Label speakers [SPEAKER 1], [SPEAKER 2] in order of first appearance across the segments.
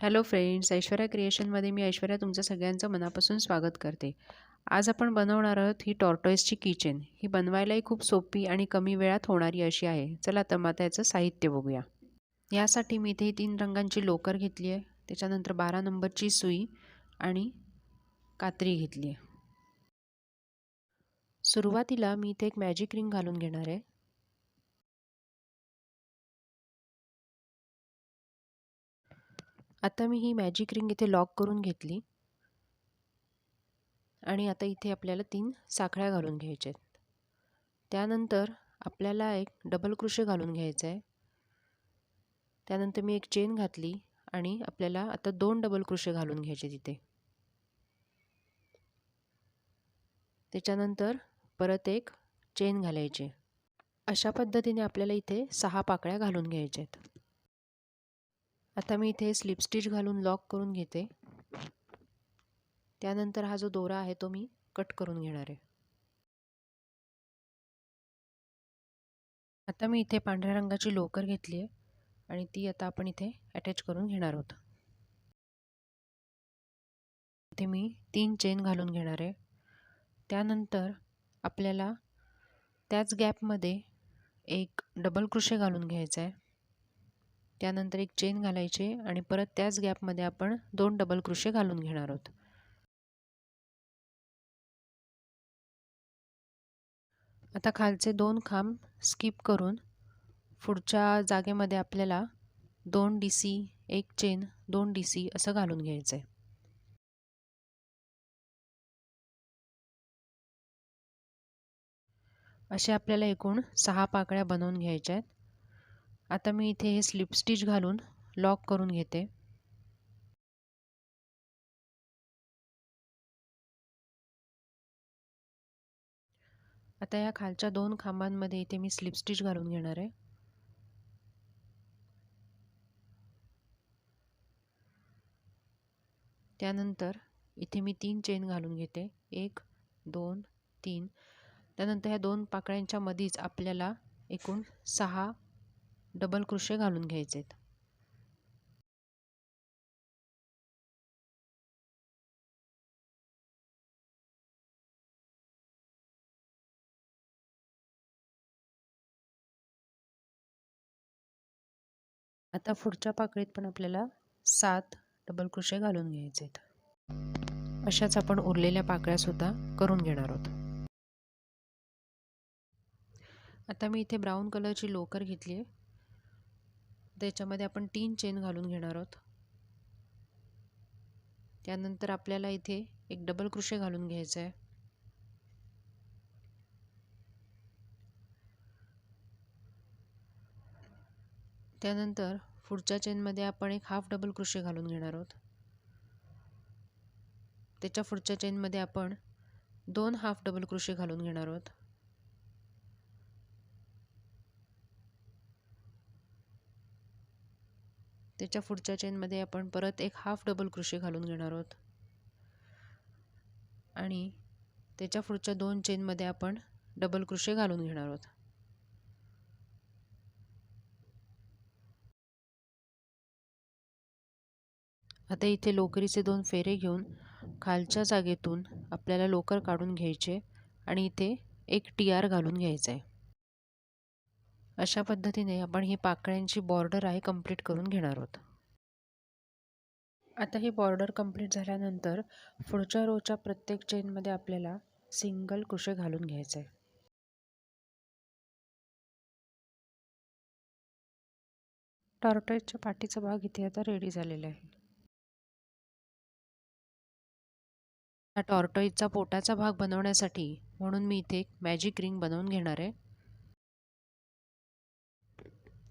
[SPEAKER 1] Hello friends, Aishwarya क्रिएशनमध्ये मी ऐश्वर्या तुमचं सगळ्यांचं मनापासून स्वागत करते. आज आपण बनवणार आहोत ही टॉर्टॉइसची किचन. ही बनवायलाही खूप सोपी आणि कमी वेळात होणारी अशी आहे. चला तर मग आता याचं साहित्य बघूया. यासाठी मी इथे 3 रंगांची लोकर घेतली आहे. त्याच्यानंतर 12 नंबरची सुई आणि कात्री घेतली आहे. सुरुवातीला मी इथे एक मॅजिक रिंग घालून घेणार आहे. आता मी ही मॅजिक रिंग इथे लॉक करून घेतली आणि आता इथे आपल्याला 3 साखळ्या घालून घ्यायच्या आहेत. त्यानंतर आपल्याला एक डबल क्रोशे घालून घ्यायचा आहे. त्यानंतर मी एक चेन घातली आणि आपल्याला आता 2 डबल क्रोशे घालून घ्यायचे तिथे. त्याच्यानंतर परत एक चेन घालायची. अशा पद्धतीने आपल्याला इथे 6 पाकळ्या घालून घ्यायच्या आहेत. आता मी इथे स्लिप स्टिच घालून लॉक करून घेते. त्यानंतर हा जो दोरा आहे तो मी कट करून घेणार आहे. आता मी इथे पांढऱ्या रंगाची लोकर घेतली आहे आणि ती आता आपण इथे अटॅच करून घेणार आहोत. इथे मी 3 चेन घालून घेणार आहे. त्यानंतर आपल्याला त्याच गॅपमध्ये एक डबल क्रोशे घालून घ्यायचा आहे. त्यानंतर एक चेन घालायचे आणि परत त्याच गॅपमध्ये आपण 2 डबल क्रोशे घालून घेणार आहोत. आता खालचे 2 खांब स्किप करून पुढच्या जागेमध्ये आपल्याला 2 DC, एक चेन, 2 DC असं घालून घ्यायचं आहे. असे आपल्याला एकूण 6 पाकळ्या बनवून घ्यायच्या आहेत. आता मी इथे हे स्लिप स्टिच घालून लॉक करून घेते. आता या खालच्या 2 खांबांमध्ये इथे मी स्लिप स्टिच घालून घेणार आहे. त्यानंतर इथे मी 3 चेन घालून घेते. 1, 2, 3. त्यानंतर ह्या 2 पाकळ्यांच्या मधीच आपल्याला एकूण 6 डबल क्रोशे घालून घ्यायचे आहेत. आता पुढच्या पाकळीत पण आपल्याला 7 डबल क्रोशे घालून घ्यायचे आहेत. अशाच आपण उरलेल्या पाकळ्या सुद्धा करून घेणार आहोत. आता मी इथे ब्राऊन कलरची लोकर घेतली आहे. त्याच्यामध्ये आपण 3 चेन घालून घेणार आहोत. त्यानंतर आपल्याला इथे एक डबल क्रोशे घालून घ्यायचा आहे. त्यानंतर पुढच्या चेनमध्ये आपण एक हाफ डबल क्रोशे घालून घेणार आहोत. त्याच्या पुढच्या चेनमध्ये आपण 2 हाफ डबल क्रोशे घालून घेणार आहोत. त्याच्या पुढच्या चेनमध्ये आपण परत एक हाफ डबल क्रोशे घालून घेणार आहोत आणि त्याच्या पुढच्या 2 चेनमध्ये आपण डबल क्रोशे घालून घेणार आहोत. आता इथे लोकरीचे 2 फेरे घेऊन खालच्या जागेतून आपल्याला लोकर काढून घ्यायचे आणि इथे एक TR घालून घ्यायचा आहे. अशा पद्धतीने आपण ही पाकळ्यांची बॉर्डर आहे कंप्लीट करून घेणार आहोत. आता ही बॉर्डर कंप्लीट झाल्यानंतर पुढच्या रोच्या प्रत्येक चेनमध्ये आपल्याला सिंगल क्रोशे घालून घ्यायचा आहे. टॉर्टॉइसच्या पाठीचा भाग इथे आता रेडी झालेला आहे. हा टॉर्टॉइसचा पोटाचा भाग बनवण्यासाठी म्हणून मी इथे एक मॅजिक रिंग बनवून घेणार आहे.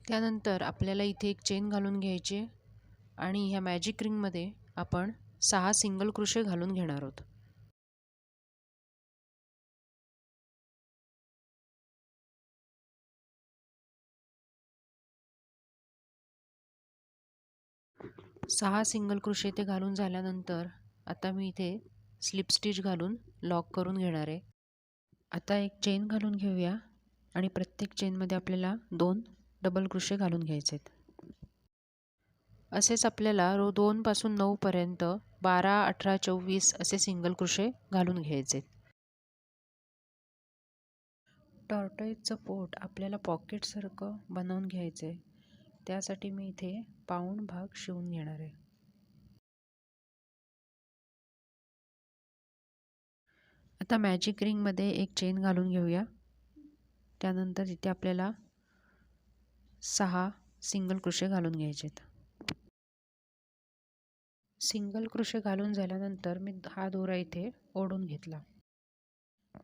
[SPEAKER 1] त्यानंतर आपल्याला इथे एक चेन घालून घ्यायची आणि ह्या मॅजिक रिंगमध्ये आपण 6 सिंगल क्रोशे घालून घेणार आहोत. सहा सिंगल क्रोशे ते घालून झाल्यानंतर आता मी इथे स्लिप स्टिच घालून लॉक करून घेणार आहे. आता एक चेन घालून घेऊया आणि प्रत्येक चेनमध्ये आपल्याला 2 डबल क्रोशे घालून घ्यायचे आहेत. असेच आपल्याला रो 2 पासून 9 पर्यंत 12, 18, 24 असे सिंगल क्रोशे घालून घ्यायचे. टॉर्टॉइजचं पोट आपल्याला पॉकेटसारखं बनवून घ्यायचं आहे. त्यासाठी मी इथे पाऊण भाग शिवून घेणार आहे. आता मॅजिक रिंगमध्ये एक चेन घालून घेऊया. त्यानंतर इथे आपल्याला 6 सिंगल क्रोशे घालून घ्यायचेत. सिंगल क्रोशे घालून झाल्यानंतर मी हा दोरा इथे ओढून घेतला.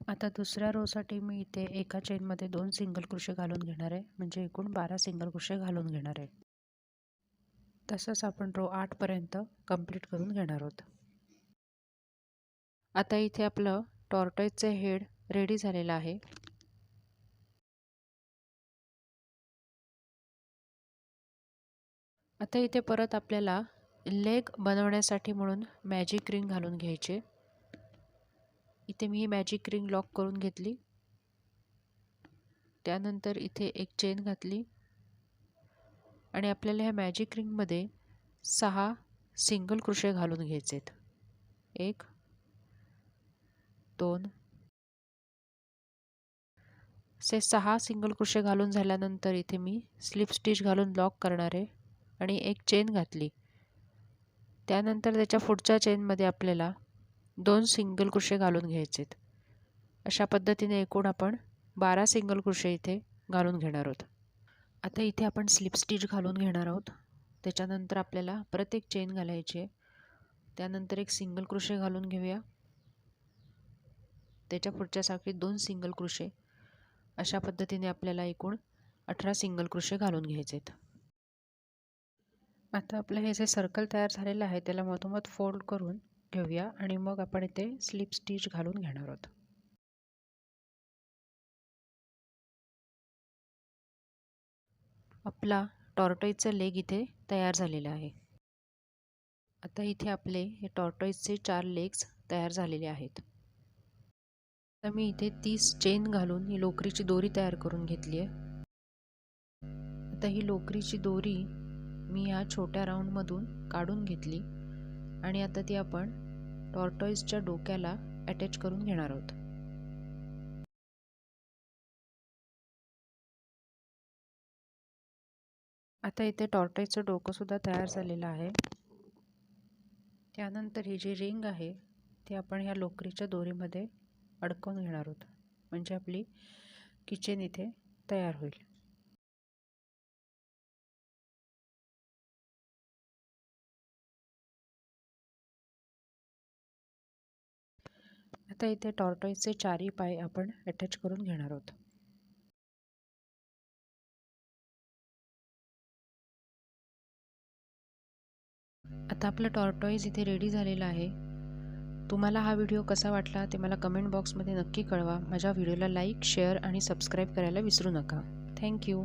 [SPEAKER 1] आता दुसऱ्या रोसाठी मी इथे एका चेनमध्ये 2 सिंगल क्रोशे घालून घेणार आहे, म्हणजे एकूण 12 सिंगल क्रोशे घालून घेणार आहे. तसंच आपण रो 8 पर्यंत कंप्लीट करून घेणार आहोत. आता इथे आपलं टॉर्टॉइजचे हेड रेडी झालेलं आहे. आता इथे परत आपल्याला लेग बनवण्यासाठी म्हणून मॅजिक रिंग घालून घ्यायचे. इथे मी ही मॅजिक रिंग लॉक करून घेतली. त्यानंतर इथे एक चेन घातली आणि आपल्याला ह्या मॅजिक रिंगमध्ये 6 सिंगल क्रोशे घालून घ्यायचेत. 1 2 असे 6 सिंगल क्रोशे घालून झाल्यानंतर इथे मी स्लिप स्टिच घालून लॉक करणार आहे आणि एक चेन घातली. त्यानंतर त्याच्या पुढच्या चेनमध्ये आपल्याला 2 सिंगल क्रोशे घालून घ्यायचेत. अशा पद्धतीने एकूण आपण 12 सिंगल क्रोशे इथे घालून घेणार आहोत. आता इथे आपण स्लिप स्टिच घालून घेणार आहोत. त्याच्यानंतर आपल्याला परत एक चेन घालायची आहे. त्यानंतर एक सिंगल क्रोशे घालून घेऊया. त्याच्या पुढच्या साखळीत 2 सिंगल क्रोशे. अशा पद्धतीने आपल्याला एकूण 18 सिंगल क्रोशे घालून घ्यायचेत. आता आपलं हे जे सर्कल तयार झालेलं आहे त्याला मधोमध फोल्ड करून घेऊया आणि मग आपण इथे स्लिप स्टिच घालून घेणार आहोत. आपला टॉर्टॉइजचा लेग इथे तयार झालेला आहे. आता इथे आपले हे टॉर्टॉइजचे 4 लेग्स तयार झालेले आहेत. आता मी इथे 30 चेन घालून ही लोकरीची दोरी तयार करून घेतली आहे. आता ही लोकरीची दोरी मी या छोट्या राऊंडमधून काढून घेतली आणि आता ती आपण टॉर्टॉइजच्या डोक्याला अटॅच करून घेणार आहोत. आता इथे टॉर्टॉइजचं डोकं सुद्धा तयार झालेलं आहे. त्यानंतर ही जी रिंग आहे ती आपण ह्या लोकरीच्या दोरीमध्ये अडकवून घेणार आहोत, म्हणजे आपली किचन इथे तयार होईल. आता इथे टॉर्टॉइजचे 4ही पाय आपण अटॅच करून घेणार आहोत. आता आपलं टॉर्टॉइज इथे रेडी झालेलं आहे. तुम्हाला हा व्हिडिओ कसा वाटला ते मला कमेंट बॉक्समध्ये नक्की कळवा. माझ्या व्हिडिओला लाईक, शेअर आणि सबस्क्राईब करायला विसरू नका. थँक्यू.